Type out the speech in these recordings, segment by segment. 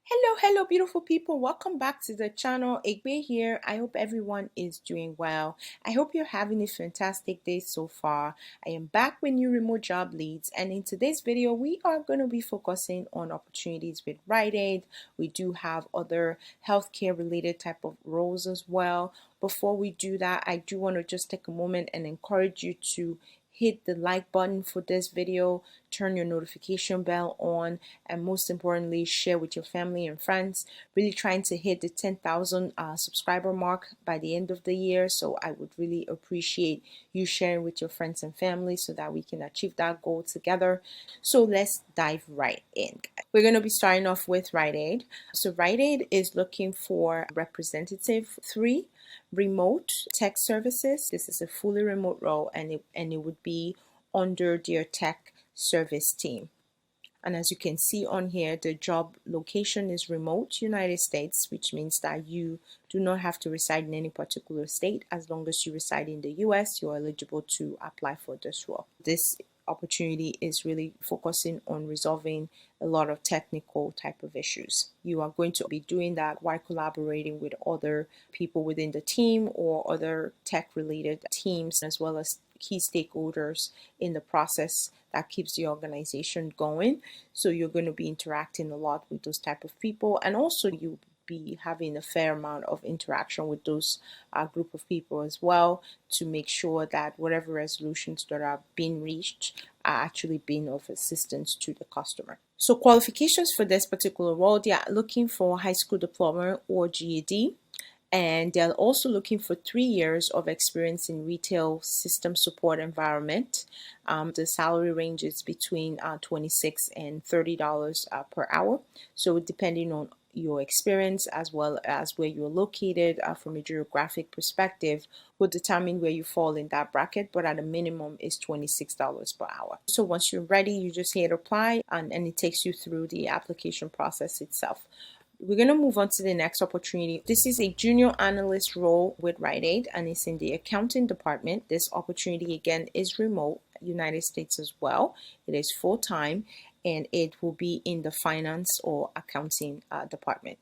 Hello, beautiful people. Welcome back to the channel. Egbe here. I hope everyone is doing well. I hope you're having a fantastic day so far. I am back with new remote job leads, and in today's video, we are going to be focusing on opportunities with Rite Aid. We do have other healthcare related type of roles as well. Before we do that, I do want to just take a moment and encourage you to hit the like button for this video, turn your notification bell on, and most importantly, share with your family and friends. Really trying to hit the 10,000 subscriber mark by the end of the year. So I would really appreciate you sharing with your friends and family so that we can achieve that goal together. So let's dive right in. We're going to be starting off with Rite Aid. So Rite Aid is looking for representative 3 remote tech services. This is a fully remote role, and it would be under their tech service team. And as you can see on here, the job location is remote United States, which means that you do not have to reside in any particular state. As long as you reside in the US, you're eligible to apply for this role. This opportunity is really focusing on resolving a lot of technical type of issues. You are going to be doing that while collaborating with other people within the team or other tech related teams, as well as key stakeholders in the process that keeps the organization going. So you're going to be interacting a lot with those type of people, and also you be having a fair amount of interaction with those group of people as well, to make sure that whatever resolutions that are being reached are actually being of assistance to the customer. So qualifications for this particular role, they are looking for high school diploma or GED. And they're also looking for 3 years of experience in retail system support environment. The salary range is between $26 and $30 per hour. So depending on your experience as well as where you're located from a geographic perspective will determine where you fall in that bracket, but at a minimum is $26 per hour. So once you're ready, you just hit apply and it takes you through the application process itself. We're going to move on to the next opportunity. This is a junior analyst role with Rite Aid, and it's in the accounting department. This opportunity again is remote, United States as well. It is full-time, and it will be in the finance or accounting department.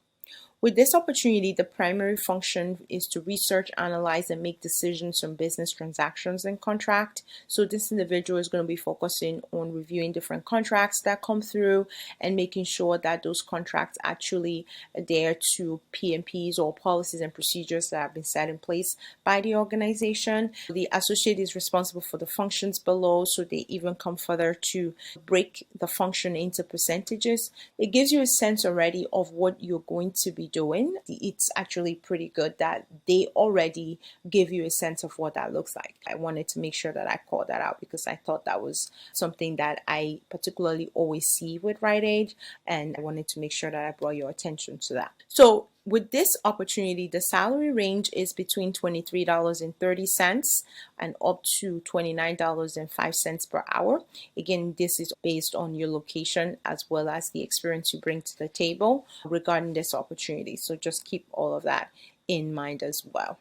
With this opportunity, the primary function is to research, analyze, and make decisions on business transactions and contract. So this individual is going to be focusing on reviewing different contracts that come through and making sure that those contracts actually adhere to PMPs or policies and procedures that have been set in place by the organization. The associate is responsible for the functions below, so they even come further to break the function into percentages. It gives you a sense already of what you're going to be doing. It's actually pretty good that they already give you a sense of what that looks like. I wanted to make sure that I called that out because I thought that was something that I particularly always see with Rite Aid, and I wanted to make sure that I brought your attention to that. So with this opportunity, the salary range is between $23.30 and up to $29.05 per hour. Again, this is based on your location as well as the experience you bring to the table regarding this opportunity. So just keep all of that in mind as well.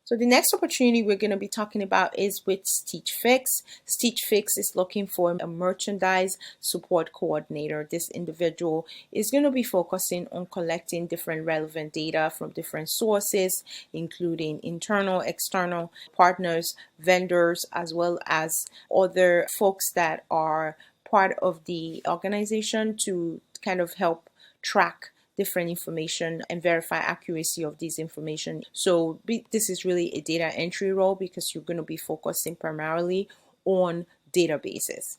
So the next opportunity we're going to be talking about is with Stitch Fix. Stitch Fix is looking for a merchandise support coordinator. This individual is going to be focusing on collecting different relevant data from different sources, including internal, external partners, vendors, as well as other folks that are part of the organization to kind of help track different information and verify accuracy of these information. So this is really a data entry role because you're going to be focusing primarily on databases,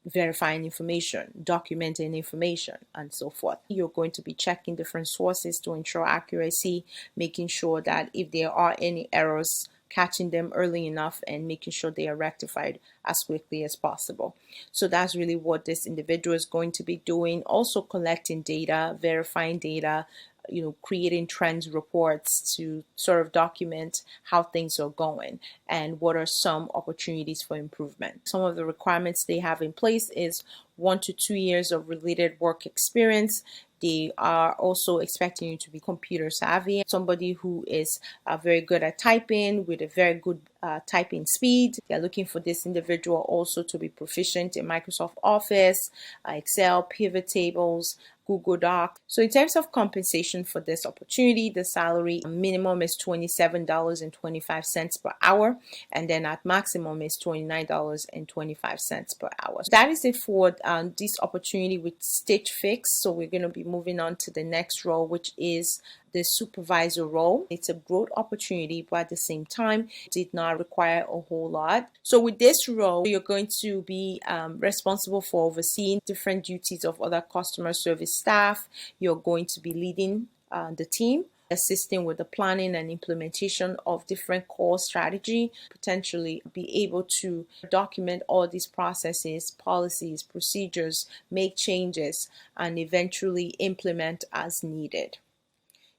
verifying information, documenting information, and so forth. You're going to be checking different sources to ensure accuracy, making sure that if there are any errors, catching them early enough and making sure they are rectified as quickly as possible. So that's really what this individual is going to be doing. Also collecting data, verifying data, creating trends reports to sort of document how things are going and what are some opportunities for improvement. Some of the requirements they have in place is 1 to 2 years of related work experience. They are also expecting you to be computer savvy, somebody who is very good at typing with a very good typing speed. They're looking for this individual also to be proficient in Microsoft Office, Excel, pivot tables, Google Docs. So in terms of compensation for this opportunity, the salary minimum is $27.25 per hour, and then at maximum is $29.25 per hour. So that is it for this opportunity with Stitch Fix. So we're going to be moving on to the next role, which is the supervisor role. It's a growth opportunity, but at the same time, it did not require a whole lot. So with this role, you're going to be responsible for overseeing different duties of other customer service staff. You're going to be leading the team, assisting with the planning and implementation of different core strategy, potentially be able to document all these processes, policies, procedures, make changes, and eventually implement as needed.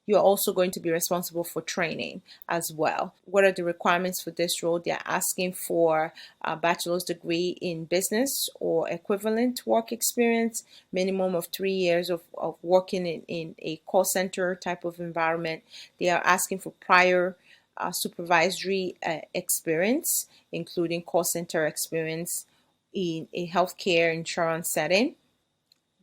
You're also going to be responsible for training as well. What are the requirements for this role? They're asking for a bachelor's degree in business or equivalent work experience, minimum of 3 years of working in a call center type of environment. They are asking for prior supervisory experience, including call center experience in a healthcare insurance setting.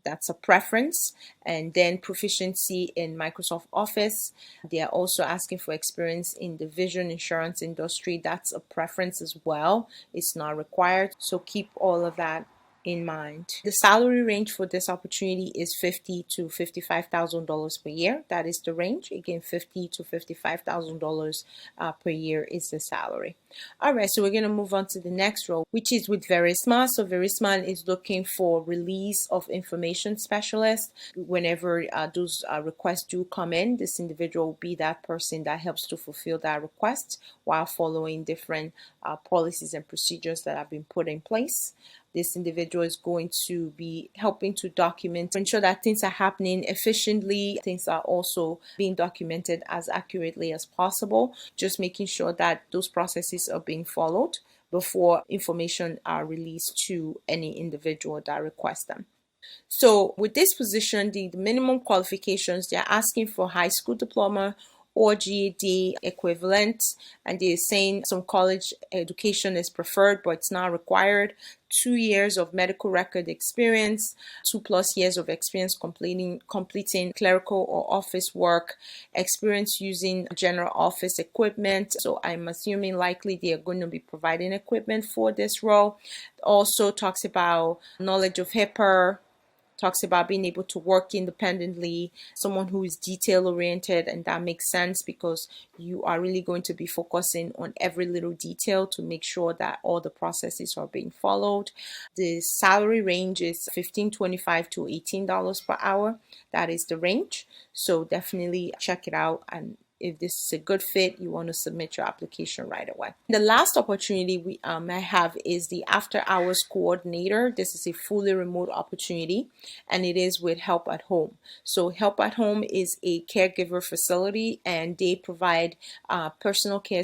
That's a preference. And then proficiency in Microsoft Office. They are also asking for experience in the vision insurance industry. That's a preference as well. It's not required. So keep all of that in mind. The salary range for this opportunity is $50,000 to $55,000 per year. That is the range. Again, $50,000 to $55,000 per year is the salary. All right, so we're going to move on to the next role, which is with Verisma. So Verisma is looking for release of information specialist. Whenever those requests do come in, this individual will be that person that helps to fulfill that request while following different policies and procedures that have been put in place. This individual is going to be helping to document, ensure that things are happening efficiently. Things are also being documented as accurately as possible, just making sure that those processes are being followed before information are released to any individual that requests them. So with this position, the minimum qualifications, they're asking for high school diploma or GED equivalent, and they're saying some college education is preferred, but it's not required. 2 years of medical record experience, 2+ years of experience completing clerical or office work, experience using general office equipment. So I'm assuming likely they are going to be providing equipment for this role. Also talks about knowledge of HIPAA, talks about being able to work independently, someone who is detail oriented, and that makes sense because you are really going to be focusing on every little detail to make sure that all the processes are being followed. The salary range is $15.25 to $18 per hour. That is the range. So definitely check it out, and if this is a good fit, you want to submit your application right away. The last opportunity I have is the after hours coordinator. This is a fully remote opportunity, and it is with Help at Home. So Help at Home is a caregiver facility, and they provide personal care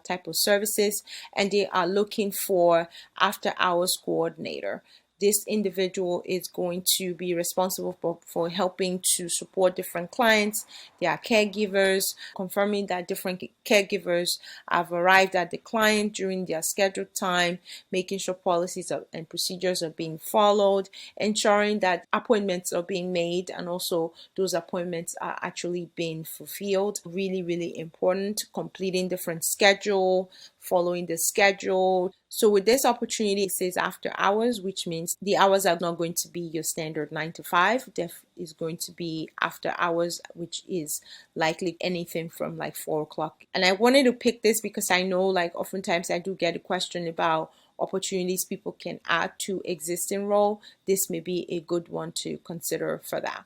type of services, and they are looking for after hours coordinator. This individual is going to be responsible for helping to support different clients, their caregivers, confirming that different caregivers have arrived at the client during their scheduled time, making sure policies and procedures are being followed, ensuring that appointments are being made, and also those appointments are actually being fulfilled. Really, really important. Completing different schedule, following the schedule. So with this opportunity, it says after hours, which means the hours are not going to be your standard 9 to 5. Is going to be after hours, which is likely anything from like 4 o'clock. And I wanted to pick this because I know like oftentimes I do get a question about opportunities people can add to existing role. This may be a good one to consider for that.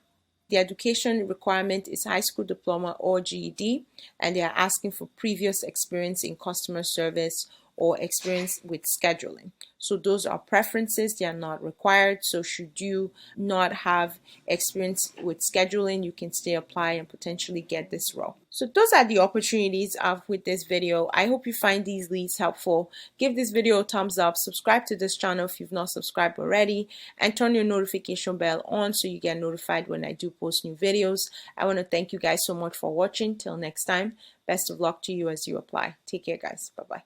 The education requirement is high school diploma or GED, and they are asking for previous experience in customer service or experience with scheduling. So those are preferences, they are not required. So should you not have experience with scheduling, you can still apply and potentially get this role. So those are the opportunities with this video. I hope you find these leads helpful. Give this video a thumbs up, subscribe to this channel if you've not subscribed already, and turn your notification bell on so you get notified when I do post new videos. I want to thank you guys so much for watching. Till next time, best of luck to you as you apply. Take care, guys. Bye-bye.